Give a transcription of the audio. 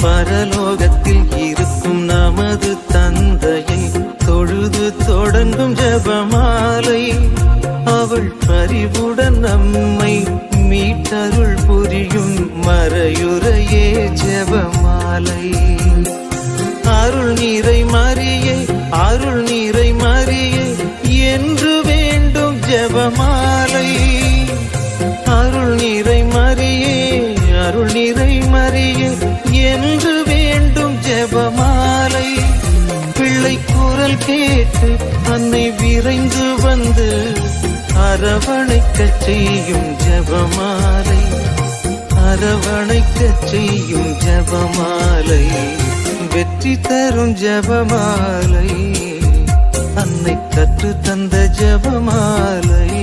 பரலோகத்தில் இருக்கும் நமது தந்தையை தொழுது தொடங்கும் ஜெபமாலை. அவள் பரிவுடன் நம்மை மீட்டருள் புரியும் மறையுறையே ஜெபமாலை. அருள் நீரை மரியே, அருள் நீரை மரியே என்று வேண்டும் ஜெபமாலை. அருள் நீரை மரியே, அருள் நீரை மரியே என்று வேண்டும் ஜெபமாலை. பிள்ளை குரல் கேட்டு அன்னை விரைந்து வந்து அரவணைக்கச் செய்யும் ஜெபமாலை. அரவணைக்கச் செய்யும் ஜெபமாலை. வெற்றி தரும் ஜெபமாலை. அன்னை கற்று தந்த ஜெபமாலை.